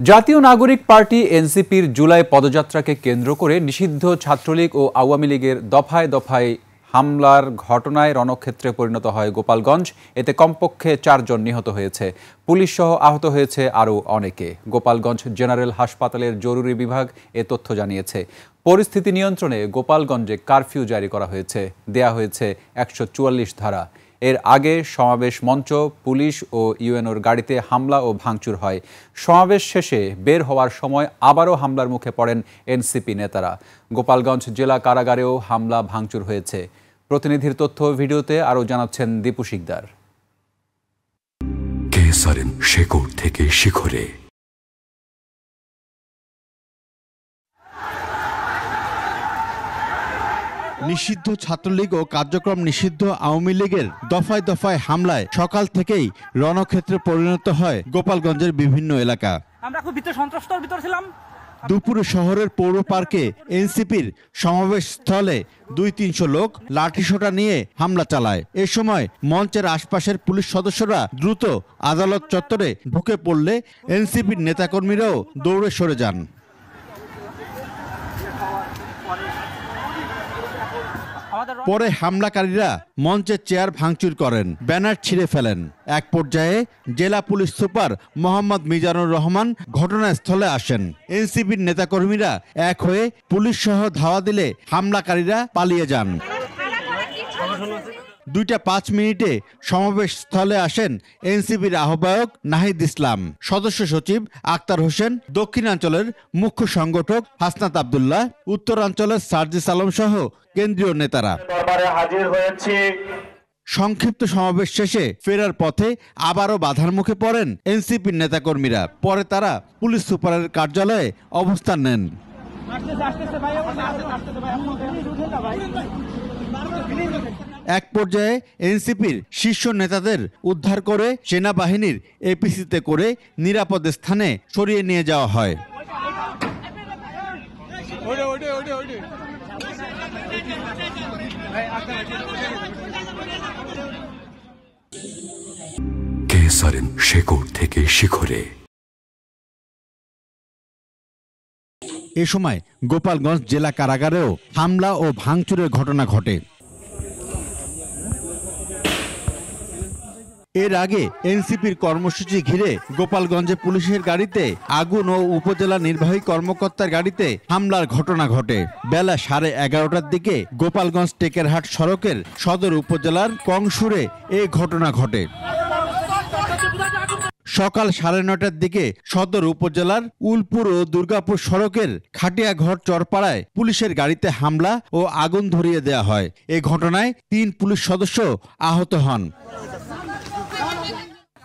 জাতীয় নাগরিক পার্টি এনসিপির জুলাই পদযাত্রাকে কেন্দ্র করে নিষিদ্ধ ছাত্রলীগ ও আওয়ামী লীগের দফায় দফায় হামলার ঘটনায় রণক্ষেত্রে পরিণত হয় গোপালগঞ্জ। এতে কমপক্ষে 4 জন নিহত হয়েছে, পুলিশ সহ আহত হয়েছে আরও অনেকে। গোপালগঞ্জ জেনারেল হাসপাতালের জরুরি বিভাগ এ তথ্য জানিয়েছে। পরিস্থিতি নিয়ন্ত্রণে গোপালগঞ্জে কারফিউ জারি করা হয়েছে, দেয়া হয়েছে 144 ধারা। এর আগে সমাবেশ মঞ্চ, পুলিশ ও ইউএনওর গাড়িতে হামলা ও ভাঙচুর হয়। সমাবেশ শেষে বের হওয়ার সময় আবারও হামলার মুখে পড়েন এনসিপি নেতারা। গোপালগঞ্জ জেলা কারাগারেও হামলা ভাঙচুর হয়েছে। প্রতিনিধির তথ্য ভিডিওতে আরও জানাচ্ছেন দীপু শিকদার। শেকড় থেকে শিখরে। নিষিদ্ধ ছাত্রলীগ ও কার্যক্রম নিষিদ্ধ আওয়ামী লীগের দফায় দফায় হামলায় সকাল থেকেই রণক্ষেত্রে পরিণত হয় গোপালগঞ্জের বিভিন্ন এলাকা। আমরা খুব সন্ত্রস্তর ভিতর ছিলাম। দুপুরে শহরের পৌর পার্কে এনসিপির সমাবেশ স্থলে 200-300 লোক লাঠিসোঁটা নিয়ে হামলা চালায়। এ সময় মঞ্চের আশপাশের পুলিশ সদস্যরা দ্রুত আদালত চত্বরে ঢুকে পড়লে এনসিপির নেতাকর্মীরাও দৌড়ে সরে যান। পরে হামলাকারীরা মঞ্চের চেয়ার ভাঙচুর করেন, ব্যানার ছিঁড়ে ফেলেন। এক পর্যায়ে জেলা পুলিশ সুপার মোহাম্মদ মিজানুর রহমান ঘটনাস্থলে আসেন। এনসিপির নেতাকর্মীরা এক হয়ে পুলিশ সহ ধাওয়া দিলে হামলাকারীরা পালিয়ে যান। 2টা 5 মিনিটে সমাবেশ স্থলে আসেন এনসিপির আহ্বায়ক নাহিদ ইসলাম, সদস্য সচিব আক্তার হোসেন, দক্ষিণাঞ্চলের মুখ্য সংগঠক হাসনাত আব্দুল্লাহ, উত্তরাঞ্চলের সার্জিস আলম সহ কেন্দ্রীয় নেতারা হাজির হয়েছে। সংক্ষিপ্ত সমাবেশ শেষে ফেরার পথে আবারও বাধার মুখে পড়েন এনসিপির নেতাকর্মীরা। পরে তারা পুলিশ সুপারের কার্যালয়ে অবস্থান নেন। এক পর্যায়ে এনসিপির শীর্ষ নেতাদের উদ্ধার করে সেনাবাহিনীর এপিসিতে করে নিরাপদ স্থানে সরিয়ে নিয়ে যাওয়া হয়। শেকড় থেকে শিখরে। এ সময় গোপালগঞ্জ জেলা কারাগারেও হামলা ও ভাঙচুরের ঘটনা ঘটে। এর আগে এনসিপির কর্মসূচি ঘিরে গোপালগঞ্জে পুলিশের গাড়িতে আগুন ও উপজেলা নির্বাহী কর্মকর্তার গাড়িতে হামলার ঘটনা ঘটে। বেলা 11:30টার দিকে গোপালগঞ্জ টেকেরহাট সড়কের সদর উপজেলার কংসুরে এই ঘটনা ঘটে। সকাল 9:30টার দিকে সদর উপজেলার উলপুর ও দুর্গাপুর সড়কের খাটিয়াঘর চরপাড়ায় পুলিশের গাড়িতে হামলা ও আগুন ধরিয়ে দেয়া হয়। এই ঘটনায় 3 পুলিশ সদস্য আহত হন।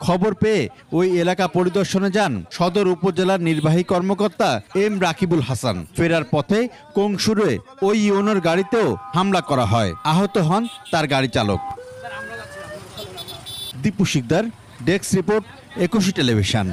খবর পেয়ে ওই এলাকা পরিদর্শনে যান সদর উপজেলার নির্বাহী কর্মকর্তা এম রাকিবুল হাসান। ফেরার পথে কংসুরে ওই ইউনোর গাড়িতেও হামলা করা হয়, আহত হন তার গাড়ি চালক। Dipu Shikder, desk report, 21 television.